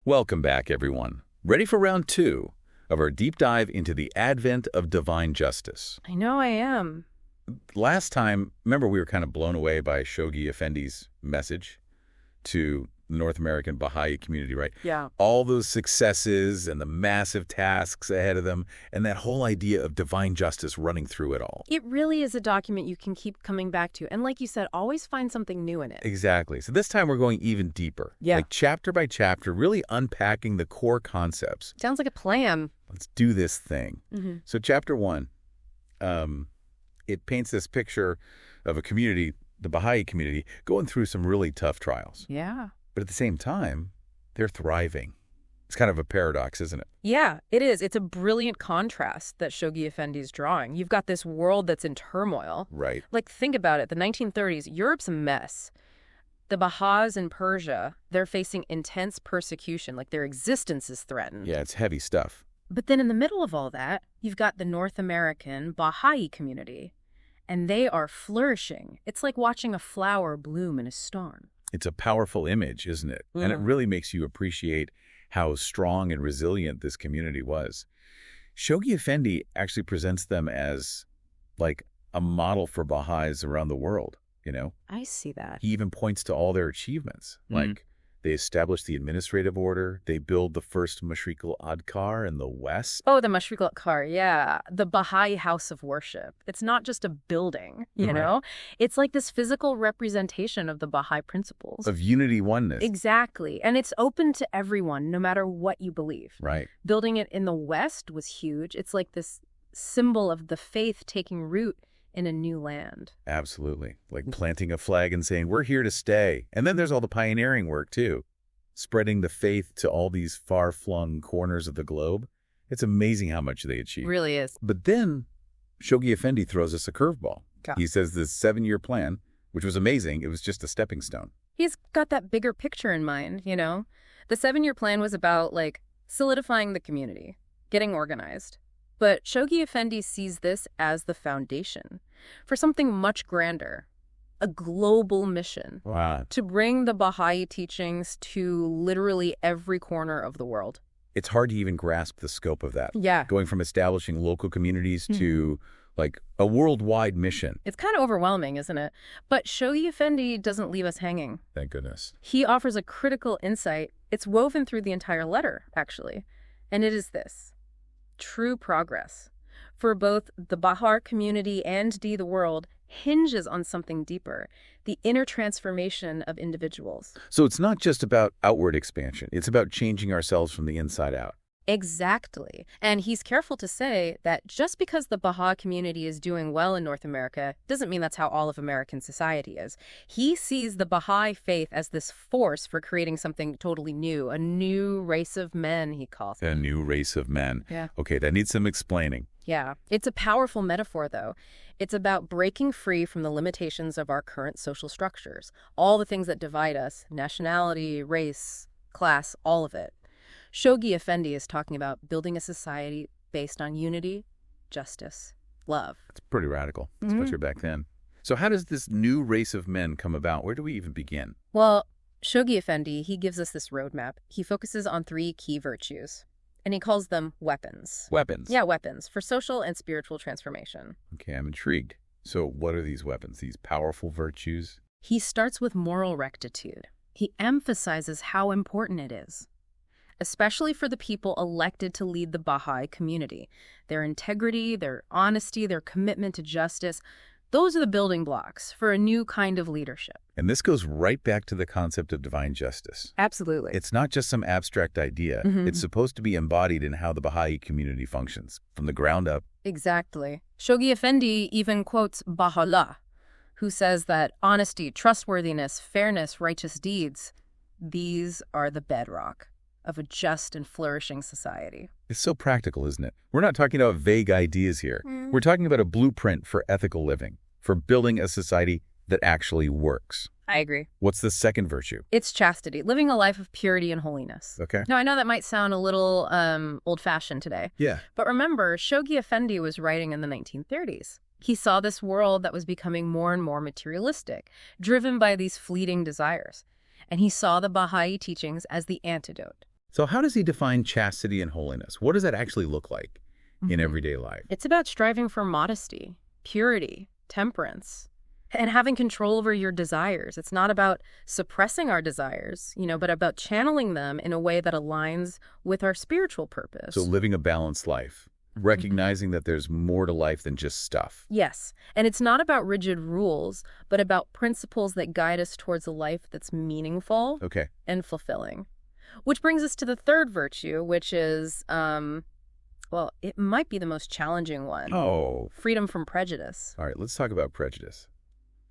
Welcome back, everyone. Ready for round 2 of our deep dive into the advent of divine justice. I know I am. Last time, remember we were kind of blown away by Shoghi Effendi's message to the North American Baha'i community, right? Yeah. All those successes and the massive tasks ahead of them, and that whole idea of divine justice running through it all. It really is a document you can keep coming back to. And like you said, always find something new in it. Exactly. So this time we're going even deeper. Yeah. Like chapter by chapter, really unpacking the core concepts. Sounds like a plan. Let's do this thing. Mm-hmm. So chapter 1, it paints this picture of a community, the Baha'i community, going through some really tough trials. Yeah. But at the same time, they're thriving. It's kind of a paradox, isn't it? Yeah, it is. It's a brilliant contrast that Shoghi Effendi's drawing. You've got this world that's in turmoil. Right. Like, think about it. The 1930s, Europe's a mess. The Baha'is in Persia, they're facing intense persecution, like their existence is threatened. Yeah, it's heavy stuff. But then in the middle of all that, you've got the North American Baha'i community, and they are flourishing. It's like watching a flower bloom in a storm. It's a powerful image, isn't it? And it really makes you appreciate how strong and resilient this community was. Shoghi Effendi actually presents them as like a model for Baha'is around the world, you know? I see that. He even points to all their achievements, like they established the administrative order, they build the first Mashriq-al-Adkar in the West. Oh, the Mashriq-al-Adkar, yeah. The Baha'i house of worship. It's not just a building, you know? It's like this physical representation of the Baha'i principles. Of unity, oneness. Exactly. And it's open to everyone, no matter what you believe. Right. Building it in the West was huge. It's like this symbol of the faith taking root in a new land. Absolutely. Like planting a flag and saying, we're here to stay. And then there's all the pioneering work, too. Spreading the faith to all these far-flung corners of the globe. It's amazing how much they achieve. Really is. But then Shoghi Effendi throws us a curveball. God. He says this 7-year plan, which was amazing, it was just a stepping stone. He's got that bigger picture in mind, you know? The 7-year plan was about, like, solidifying the community, getting organized. But Shoghi Effendi sees this as the foundation for something much grander, a global mission. Wow. To bring the Baha'i teachings to literally every corner of the world. It's hard to even grasp the scope of that. Yeah. Going from establishing local communities to, like, a worldwide mission. It's kind of overwhelming, isn't it? But Shoghi Effendi doesn't leave us hanging. Thank goodness. He offers a critical insight. It's woven through the entire letter, actually. And it is this. True progress for both the Baha'i community and the world hinges on something deeper, the inner transformation of individuals. So it's not just about outward expansion. It's about changing ourselves from the inside out. Exactly. And he's careful to say that just because the Baha'i community is doing well in North America doesn't mean that's how all of American society is. He sees the Baha'i faith as this force for creating something totally new, a new race of men, he calls it. A new race of men. Yeah. Okay, that needs some explaining. Yeah. It's a powerful metaphor, though. It's about breaking free from the limitations of our current social structures, all the things that divide us, nationality, race, class, all of it. Shoghi Effendi is talking about building a society based on unity, justice, love. It's pretty radical, especially back then. So how does this new race of men come about? Where do we even begin? Well, Shoghi Effendi, he gives us this roadmap. He focuses on 3 key virtues, and he calls them weapons. Weapons. Yeah, weapons for social and spiritual transformation. Okay, I'm intrigued. So what are these weapons, these powerful virtues? He starts with moral rectitude. He emphasizes how important it is, especially for the people elected to lead the Baha'i community. Their integrity, their honesty, their commitment to justice, those are the building blocks for a new kind of leadership. And this goes right back to the concept of divine justice. Absolutely. It's not just some abstract idea. It's supposed to be embodied in how the Baha'i community functions, from the ground up. Exactly. Shoghi Effendi even quotes Bahá'u'lláh, who says that honesty, trustworthiness, fairness, righteous deeds, these are the bedrock of a just and flourishing society. It's so practical, isn't it? We're not talking about vague ideas here. We're talking about a blueprint for ethical living, for building a society that actually works. I agree. What's the second virtue? It's chastity, living a life of purity and holiness. Okay. Now, I know that might sound a little old-fashioned today. Yeah. But remember, Shoghi Effendi was writing in the 1930s. He saw this world that was becoming more and more materialistic, driven by these fleeting desires. And he saw the Baha'i teachings as the antidote. So how does he define chastity and holiness? What does that actually look like in everyday life? It's about striving for modesty, purity, temperance, and having control over your desires. It's not about suppressing our desires, but about channeling them in a way that aligns with our spiritual purpose. So living a balanced life, recognizing that there's more to life than just stuff. Yes, and it's not about rigid rules, but about principles that guide us towards a life that's meaningful and fulfilling. Which brings us to the third virtue, which is, well, it might be the most challenging one. Oh. Freedom from prejudice. All right, let's talk about prejudice.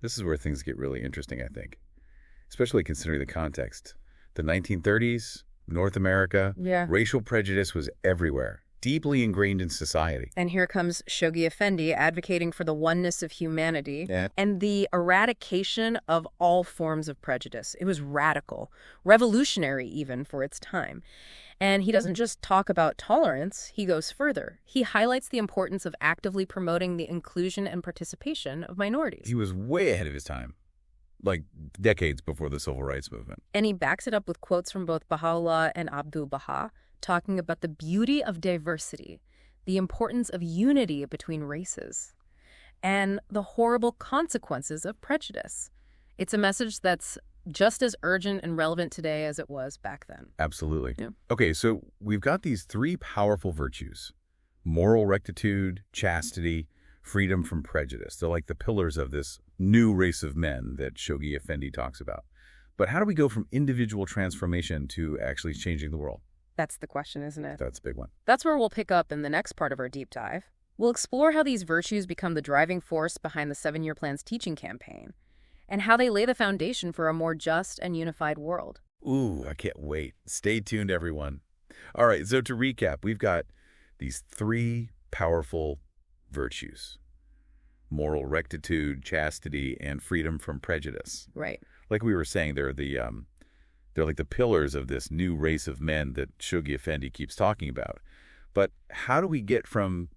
This is where things get really interesting, I think, especially considering the context. The 1930s, North America, racial prejudice was everywhere, deeply ingrained in society. And here comes Shoghi Effendi advocating for the oneness of humanity and the eradication of all forms of prejudice. It was radical, revolutionary even for its time. And he doesn't just talk about tolerance, he goes further. He highlights the importance of actively promoting the inclusion and participation of minorities. He was way ahead of his time, like decades before the Civil Rights Movement. And he backs it up with quotes from both Bahá'u'lláh and Abdu'l-Bahá, talking about the beauty of diversity, the importance of unity between races, and the horrible consequences of prejudice. It's a message that's just as urgent and relevant today as it was back then. Absolutely. Yeah. Okay, so we've got these three powerful virtues: moral rectitude, chastity, freedom from prejudice. They're like the pillars of this new race of men that Shoghi Effendi talks about. But how do we go from individual transformation to actually changing the world? That's the question, isn't it? That's a big one. That's where we'll pick up in the next part of our deep dive. We'll explore how these virtues become the driving force behind the 7-Year Plan's teaching campaign, and how they lay the foundation for a more just and unified world. Ooh, I can't wait. Stay tuned, everyone. All right, so to recap, we've got these three powerful virtues: moral rectitude, chastity, and freedom from prejudice. Right. Like we were saying, they're like the pillars of this new race of men that Shoghi Effendi keeps talking about. But how do we get from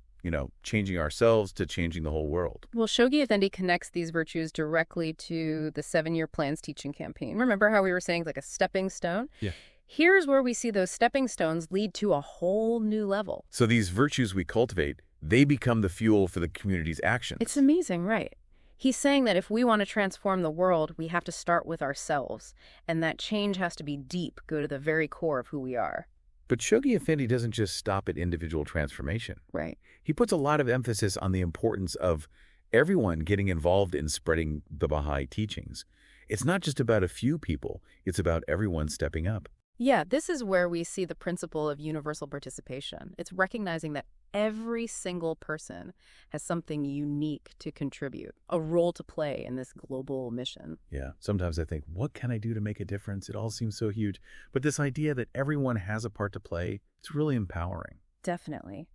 changing ourselves to changing the whole world? Well, Shoghi Effendi connects these virtues directly to the 7-Year Plan's teaching campaign. Remember how we were saying like a stepping stone? Yeah. Here's where we see those stepping stones lead to a whole new level. So these virtues we cultivate, they become the fuel for the community's actions. It's amazing, right? He's saying that if we want to transform the world, we have to start with ourselves. And that change has to be deep, go to the very core of who we are. But Shoghi Effendi doesn't just stop at individual transformation. Right. He puts a lot of emphasis on the importance of everyone getting involved in spreading the Baha'i teachings. It's not just about a few people. It's about everyone stepping up. Yeah, this is where we see the principle of universal participation. It's recognizing that every single person has something unique to contribute, a role to play in this global mission. Yeah, sometimes I think, what can I do to make a difference? It all seems so huge. But this idea that everyone has a part to play, it's really empowering. Definitely.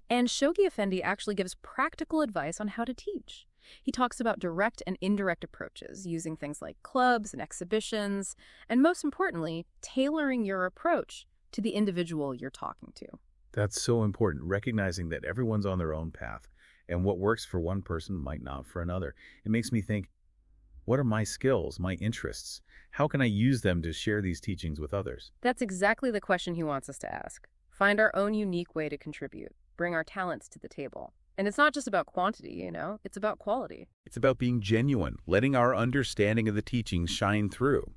And Shoghi Effendi actually gives practical advice on how to teach. He talks about direct and indirect approaches, using things like clubs and exhibitions, and most importantly, tailoring your approach to the individual you're talking to. That's so important, recognizing that everyone's on their own path, and what works for one person might not for another. It makes me think, what are my skills, my interests? How can I use them to share these teachings with others? That's exactly the question he wants us to ask. Find our own unique way to contribute, bring our talents to the table. And it's not just about quantity, it's about quality. It's about being genuine, letting our understanding of the teachings shine through.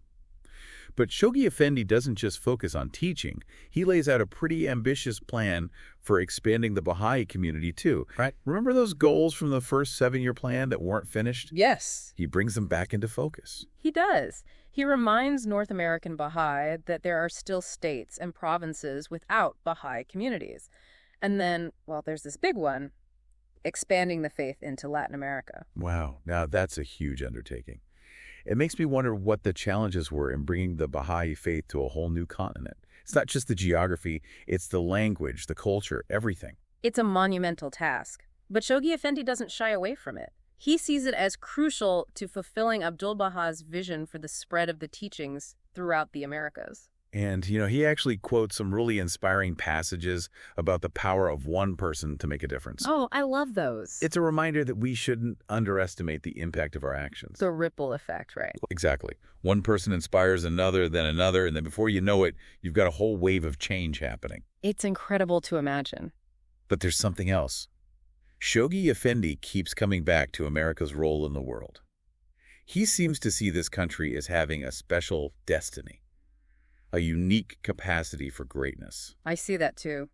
But Shoghi Effendi doesn't just focus on teaching. He lays out a pretty ambitious plan for expanding the Baha'i community too. Right. Remember those goals from the first 7-year plan that weren't finished? Yes. He brings them back into focus. He does. He reminds North American Baha'i that there are still states and provinces without Baha'i communities. And then, well, there's this big one: expanding the faith into Latin America. Wow, now that's a huge undertaking. It makes me wonder what the challenges were in bringing the Baha'i faith to a whole new continent. It's not just the geography, it's the language, the culture, everything. It's a monumental task, but Shoghi Effendi doesn't shy away from it. He sees it as crucial to fulfilling Abdu'l-Bahā's vision for the spread of the teachings throughout the Americas. And, he actually quotes some really inspiring passages about the power of one person to make a difference. Oh, I love those. It's a reminder that we shouldn't underestimate the impact of our actions. The ripple effect, right? Exactly. One person inspires another, and then before you know it, you've got a whole wave of change happening. It's incredible to imagine. But there's something else. Shoghi Effendi keeps coming back to America's role in the world. He seems to see this country as having a special destiny, a unique capacity for greatness. I see that too.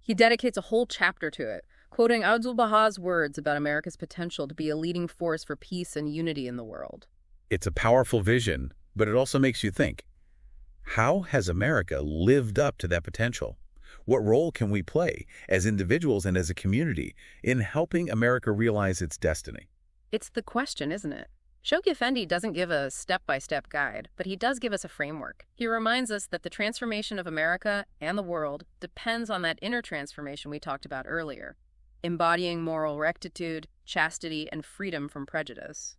He dedicates a whole chapter to it, quoting Abdu'l-Bahá's words about America's potential to be a leading force for peace and unity in the world. It's a powerful vision, but it also makes you think, how has America lived up to that potential? What role can we play as individuals and as a community in helping America realize its destiny? It's the question, isn't it? Shoghi Effendi doesn't give a step-by-step guide, but he does give us a framework. He reminds us that the transformation of America and the world depends on that inner transformation we talked about earlier, embodying moral rectitude, chastity, and freedom from prejudice.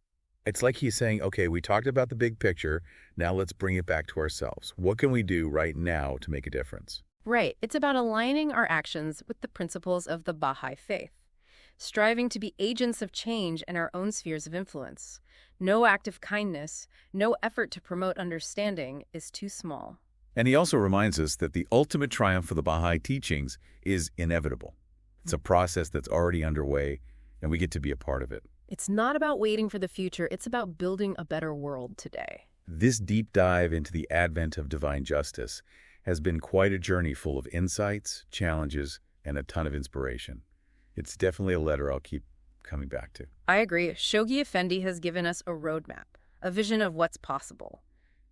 It's like he's saying, okay, we talked about the big picture, now let's bring it back to ourselves. What can we do right now to make a difference? Right. It's about aligning our actions with the principles of the Baha'i faith, striving to be agents of change in our own spheres of influence. No act of kindness, no effort to promote understanding is too small. And he also reminds us that the ultimate triumph of the Baha'i teachings is inevitable. It's a process that's already underway, and we get to be a part of it. It's not about waiting for the future, it's about building a better world today. This deep dive into the advent of divine justice has been quite a journey full of insights, challenges, and a ton of inspiration. It's definitely a letter I'll keep coming back to. I agree. Shoghi Effendi has given us a roadmap, a vision of what's possible.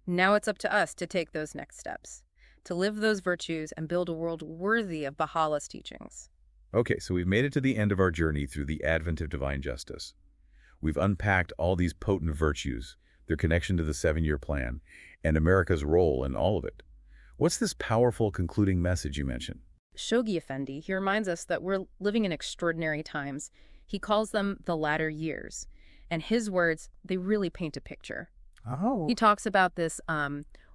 Now it's up to us to take those next steps, to live those virtues and build a world worthy of Baha'u'llah's teachings. Okay, so we've made it to the end of our journey through the advent of divine justice. We've unpacked all these potent virtues, their connection to the 7-year plan, and America's role in all of it. What's this powerful concluding message you mentioned? Shoghi Effendi, he reminds us that we're living in extraordinary times. He calls them the latter years. And his words, they really paint a picture. Oh. He talks about this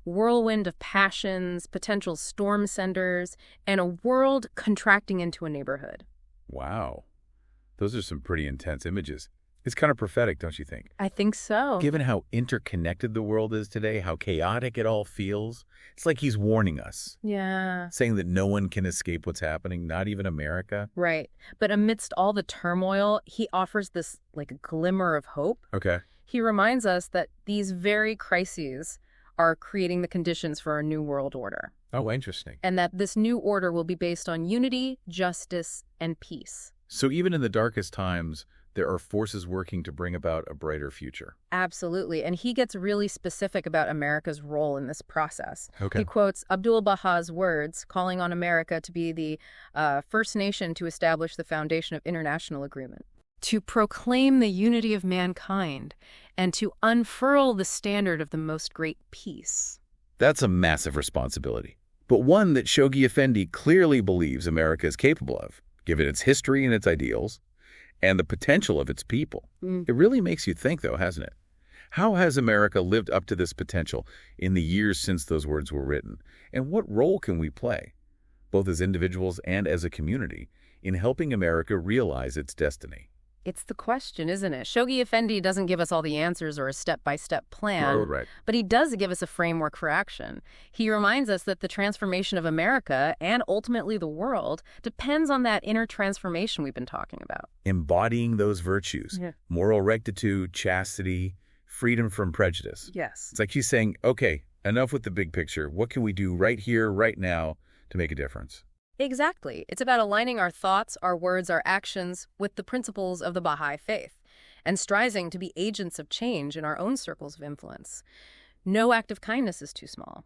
whirlwind of passions, potential storm centers, and a world contracting into a neighborhood. Wow. Those are some pretty intense images. It's kind of prophetic, don't you think? I think so. Given how interconnected the world is today, how chaotic it all feels, it's like he's warning us. Yeah. Saying that no one can escape what's happening, not even America. Right. But amidst all the turmoil, he offers this like a glimmer of hope. Okay. He reminds us that these very crises are creating the conditions for a new world order. Oh, interesting. And that this new order will be based on unity, justice, and peace. So even in the darkest times, there are forces working to bring about a brighter future. Absolutely. And he gets really specific about America's role in this process. Okay. He quotes Abdu'l-Bahá's words, calling on America to be the first nation to establish the foundation of international agreement, to proclaim the unity of mankind, and to unfurl the standard of the most great peace. That's a massive responsibility, but one that Shoghi Effendi clearly believes America is capable of, given its history and its ideals, and the potential of its people. It really makes you think, though, hasn't it? How has America lived up to this potential in the years since those words were written? And what role can we play, both as individuals and as a community, in helping America realize its destiny? It's the question, isn't it? Shoghi Effendi doesn't give us all the answers or a step-by-step plan, Right. but he does give us a framework for action. He reminds us that the transformation of America and ultimately the world depends on that inner transformation we've been talking about. Embodying those virtues, moral rectitude, chastity, freedom from prejudice. Yes. It's like he's saying, okay, enough with the big picture. What can we do right here, right now to make a difference? Exactly. It's about aligning our thoughts, our words, our actions with the principles of the Baha'i faith and striving to be agents of change in our own circles of influence. No act of kindness is too small.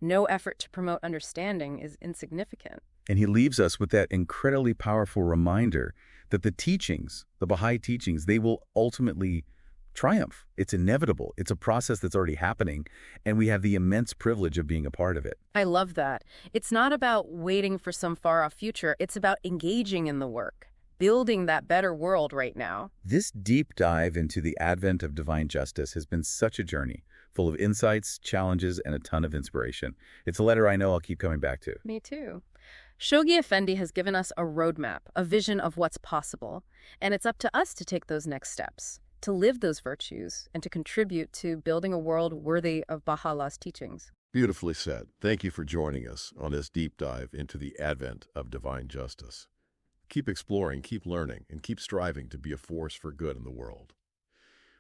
No effort to promote understanding is insignificant. And he leaves us with that incredibly powerful reminder that the teachings, the Baha'i teachings, they will ultimately triumph. It's inevitable. It's a process that's already happening, and we have the immense privilege of being a part of it. I love that. It's not about waiting for some far-off future. It's about engaging in the work, building that better world right now. This deep dive into the advent of divine justice has been such a journey, full of insights, challenges, and a ton of inspiration. It's a letter I know I'll keep coming back to. Me too. Shoghi Effendi has given us a roadmap, a vision of what's possible, and it's up to us to take those next steps, to live those virtues, and to contribute to building a world worthy of Baha'u'llah's teachings. Beautifully said. Thank you for joining us on this deep dive into the advent of divine justice. Keep exploring, keep learning, and keep striving to be a force for good in the world.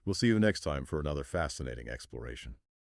We'll see you next time for another fascinating exploration.